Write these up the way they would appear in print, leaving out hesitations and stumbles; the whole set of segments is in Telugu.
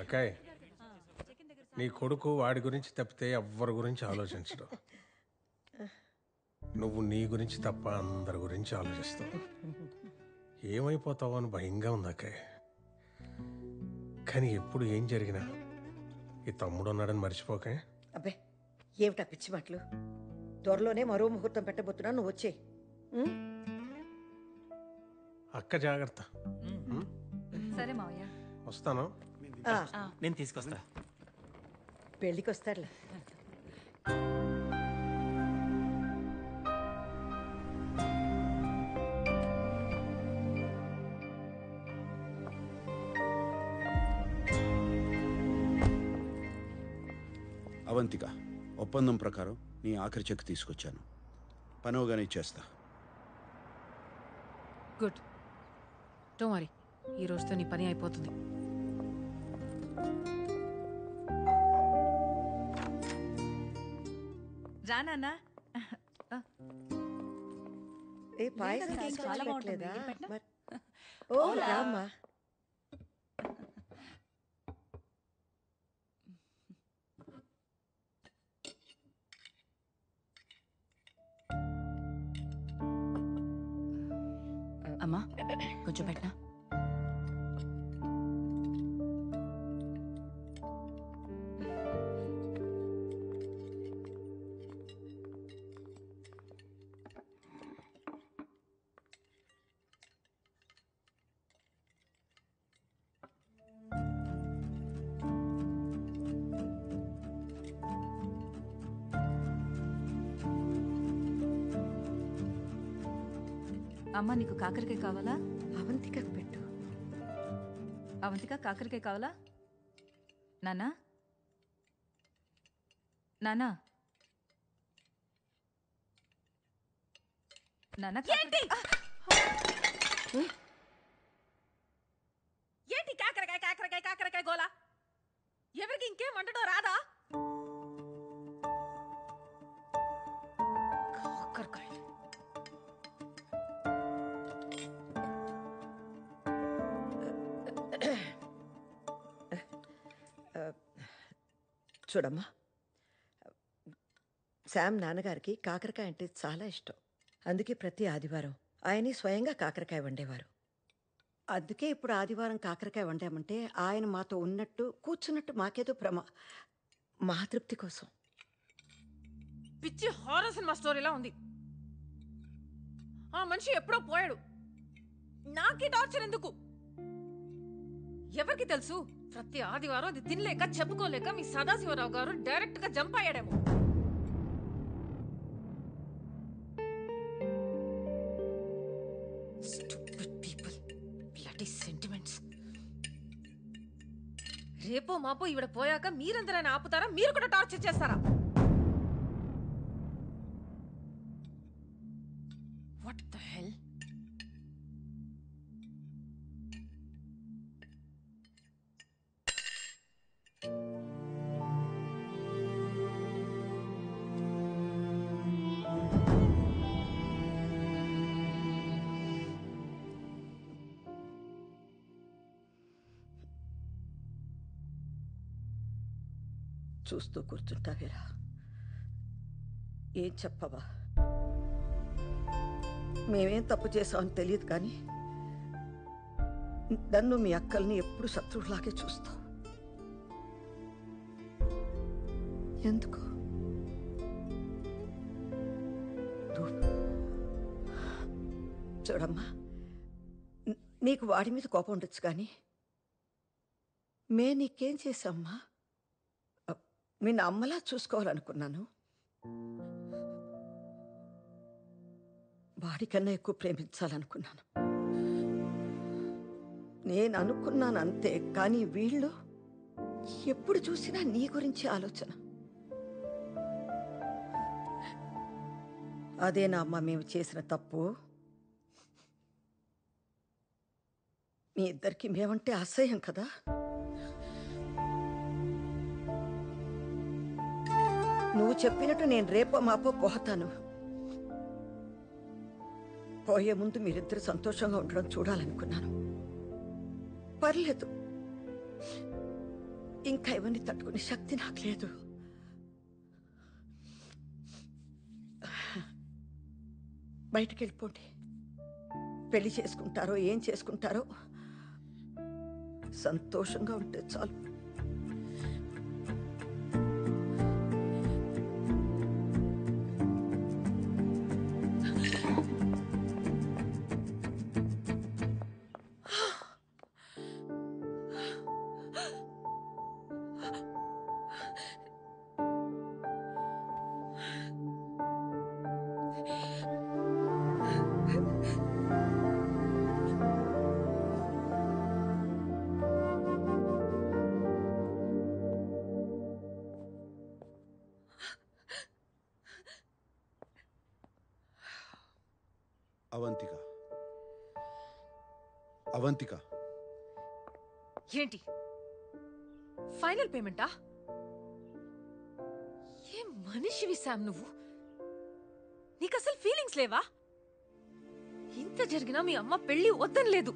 అక్కాయ్, నీ కొడుకు వాడి గురించి తప్పితే ఎవ్వరి గురించి ఆలోచించడు. నువ్వు నీ గురించి తప్ప అందరి గురించి ఆలోచిస్తావు. ఏమైపోతావో అని భయంగా ఉంది అక్కాయ్. కానీ ఎప్పుడు ఏం జరిగినా ఈ తమ్ముడు ఉన్నాడని మర్చిపోకే. అబ్బే ఏమిటా పిచ్చి మాటలు. త్వరలోనే మరో ముహూర్తం పెట్టబోతున్నా, నువ్వు వచ్చే. అక్క జాగ్రత్త. సరే మావయ్య, వస్తాను. నేను తీసుకొస్తా. పెళ్ళికి వస్తారులే. అవంతిక, ఒప్పందం ప్రకారం నీ ఆఖరి చెక్ తీసుకొచ్చాను. పనవగానే ఇచ్చేస్తా. గుడ్. డోంట్ వరీ, ఈ రోజుతో నీ పని అయిపోతుంది. రానా? ఏ పాయసం చాలా బాగుంటుంది. పెట్టలేదా? ఓ రామ్మా. అమ్మా కొంచెం పెట్టనా? అమ్మా నీకు కాకరకాయ కావాలా? అవంతికకు పెట్టు. అవంతిక కాకరకాయ కావాలా? నానా నానా నానా ఏంటి కాకరకాయ కాకరకాయ కాకరకాయ గోలా? ఎవరికి ఇంకేం వండడం రాదా? కాకరకాయ చూడమ్మా, శామ్ నాన్నగారికి కాకరకాయ అంటే చాలా ఇష్టం. అందుకే ప్రతి ఆదివారం ఆయనే స్వయంగా కాకరకాయ వండేవారు. అందుకే ఇప్పుడు ఆదివారం కాకరకాయ వండామంటే ఆయన మాతో ఉన్నట్టు కూర్చున్నట్టు మాకేదో మా తృప్తి కోసం. పిచ్చి హారర్ సినిమా స్టోరీలా ఉంది. ఆ మనిషి ఎప్పుడో పోయాడు. నాకే టార్చర్ ఎందుకు? ఎవరికి తెలుసు, ప్రతి ఆదివారం అది తినలేక చెప్పుకోలేక మీ సదాశివరావు గారు డైరెక్ట్ గా jump అయ్యాడేమో. Stupid people. Bloody sentiments. రేపో మాపో ఈవిడ పోయాక మీరందరైనా ఆపుతారా? మీరు కూడా టార్చర్ చేస్తారా? What the hell? చూస్తూ కూర్చుంటావేరా? ఏం చెప్పవా? మేమేం తప్పు చేసామని తెలియదు కానీ నన్ను మీ అక్కల్ని ఎప్పుడు శత్రువులాగే చూస్తావు. ఎందుకు? చూడమ్మా, నీకు వాడి మీద కోపం ఉండొచ్చు కానీ నీకేం చేశామ్మా? నిన్న అమ్మలా చూసుకోవాలనుకున్నాను. వాడికన్నా ఎక్కువ ప్రేమించాలనుకున్నాను. నేను అనుకున్నాను అంతే, కానీ వీళ్ళు ఎప్పుడు చూసినా నీ గురించి ఆలోచన. అదేనా అమ్మ మేము చేసిన తప్పు? మీ ఇద్దరికి మేమంటే అసహ్యం కదా? నువ్వు చెప్పినట్టు నేను రేపో మాపో పోతాను. పోయే ముందు మీరిద్దరు సంతోషంగా ఉండడం చూడాలనుకున్నాను. పర్లేదు, ఇంకా ఇవన్నీ తట్టుకునే శక్తి నాకు లేదు. బయటికి వెళ్ళిపోండి. పెళ్లి చేసుకుంటారో ఏం చేసుకుంటారో సంతోషంగా ఉంటే చాలు. అవంతిక, అవంతిక, ఏంటి ఫైనల్ పేమెంటా? ఏం మనిషివి శామ్ నువ్వు? నీకు అసలు ఫీలింగ్స్ లేవా? ఇంత జరిగినా మీ అమ్మ పెళ్లి వద్దని లేదు.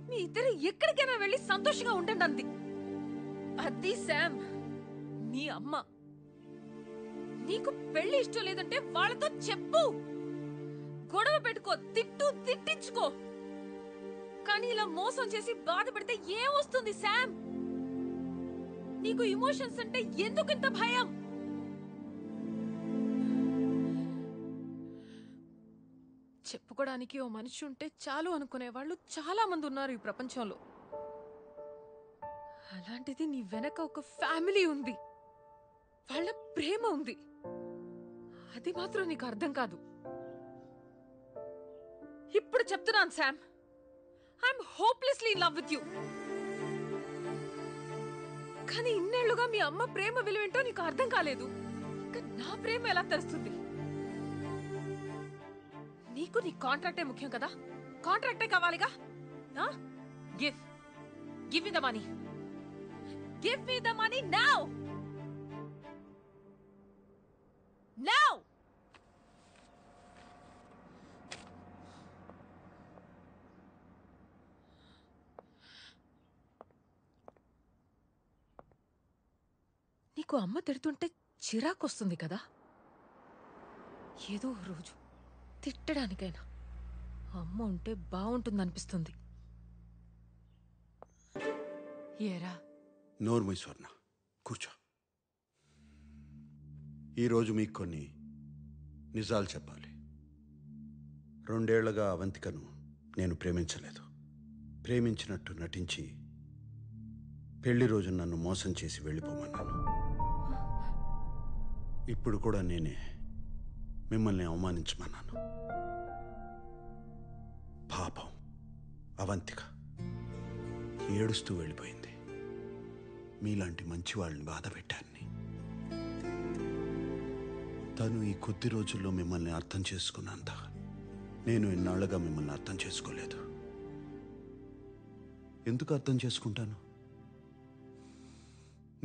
మీ ఇద్దరు ఎక్కడికైనా వెళ్ళి సంతోషంగా ఉండండి అంది. అది శామ్ మీ అమ్మ. నీకు పెళ్లి ఇష్టం లేదంటే వాళ్ళతో చెప్పు, గొడవ పెట్టుకో, తిట్టించుకో. కానీ ఇలా మోసం చేసి బాధ పెడితే ఏం వస్తుంది శామ్? నీకు ఇమోషన్స్ అంటే ఎందుకు ఇంత భయం? చెప్పుకోవడానికి ఓ మనిషి ఉంటే చాలు అనుకునే వాళ్ళు చాలా మంది ఉన్నారు ఈ ప్రపంచంలో. అలాంటిది నీ వెనక ఒక ఫ్యామిలీ ఉంది, వాళ్ళ ప్రేమ ఉంది. అది మాత్రం నీకు అర్థం కాదు. ఇప్పుడు చెప్తున్నాను Sam, I'm hopelessly in love with you. కానీ ఇన్నేళ్లుగా మీ అమ్మ ప్రేమ విలువేంటో నీకు అర్థం కాలేదు. ఇంకా నా ప్రేమ ఎలా తెలుస్తుంది? నీకు నీ కాంట్రాక్టే ముఖ్యం కదా? కాంట్రాక్టే కావాలిగా. Give me the money. Give me the money now. Now. నీకు అమ్మ తిడుతుంటే చిరాకొస్తుంది కదా? ఏదో రోజు తిట్టడానికైనా అమ్మ ఉంటే బాగుంటుందనిపిస్తుంది. ఏరా? నోర్మై స్వర్ణ, కూర్చో. ఈరోజు మీకు కొన్ని నిజాలు చెప్పాలి. 2 ఏళ్లుగా అవంతికను నేను ప్రేమించలేదు. ప్రేమించినట్టు నటించి పెళ్లి రోజు నన్ను మోసం చేసి వెళ్ళిపోమన్నాను. ఇప్పుడు కూడా నేనే మిమ్మల్ని అవమానించమన్నాను. పాపం అవంతిక ఏడుస్తూ వెళ్ళిపోయింది. మీలాంటి మంచి వాళ్ళని బాధ పెట్టాన్ని. తను ఈ కొద్ది రోజుల్లో మిమ్మల్ని అర్థం చేసుకున్నంత నేను ఇన్నాళ్లుగా మిమ్మల్ని అర్థం చేసుకోలేదు. ఎందుకు అర్థం చేసుకుంటాను?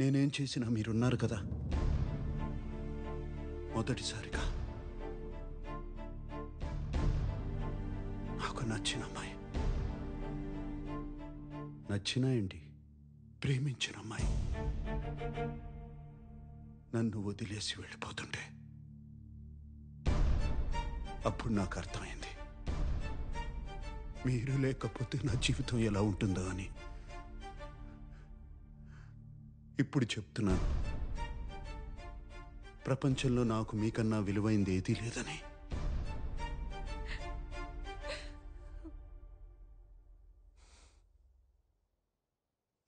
నేనేం చేసినా మీరున్నారు కదా. మొదటిసారిగా నాకు నచ్చిన అమ్మాయి, నచ్చిన ఏంటి, ప్రేమించిన అమ్మాయి నన్ను వదిలేసి వెళ్ళిపోతుంటే అప్పుడు నాకు అర్థమైంది, మీరు లేకపోతే నా జీవితం ఎలా ఉంటుందో అని. ఇప్పుడు చెప్తున్నాను, ప్రపంచంలో నాకు మీకన్నా విలువైంది ఏదీ లేదని.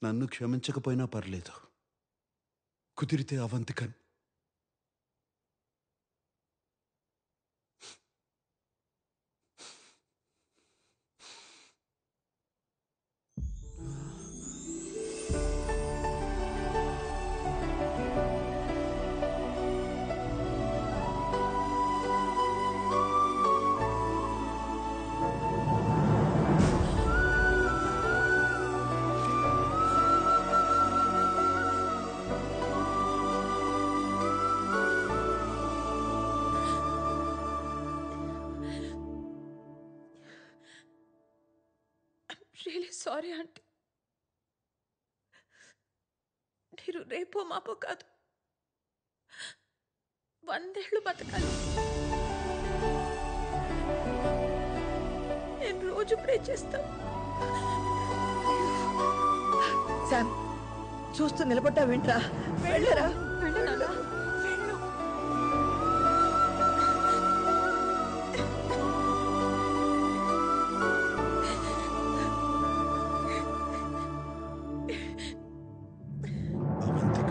నన్ను క్షమించకపోయినా పర్లేదు, కుదిరితే అవంతికన్ రియలీ సారీ ఆంటీ. మీరు రేపో మాపో కాదు 100 ఏళ్ళు బతకాలి. నేను రోజు ప్రే చేస్తాను. శామ్ చూస్తూ నిలబడ్డా వింట్రా, వెళ్ళరా. వెళ్ళు నాన్న, వెళ్ళు. అవంతిక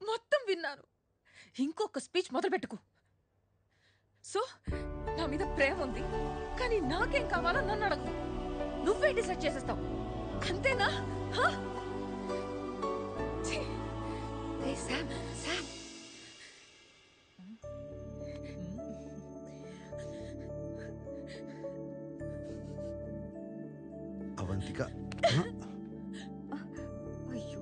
మొత్తం విన్నాను. ఇంకొక స్పీచ్ మొదలుపెట్టుకు. సో నా మీద ప్రేమ ఉంది, కానీ నాకేం కావాలో నన్ను అడగవు. నువ్వే డిసైడ్ చేసేస్తావు, అంతేనా? హా? ఛీ! ఏయ్ శామ్, శామ్. అవంతిక అయ్యో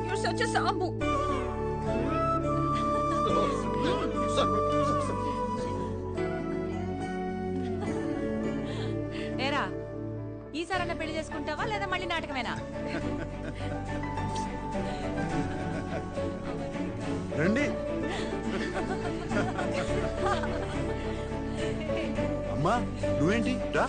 You're such a sambu. ఏరా ఈసారన్నా పెళ్లి చేసుకుంటావా లేదా మళ్ళీ నాటకమేనా? రండి. అమ్మా నువ్వేంటి రా.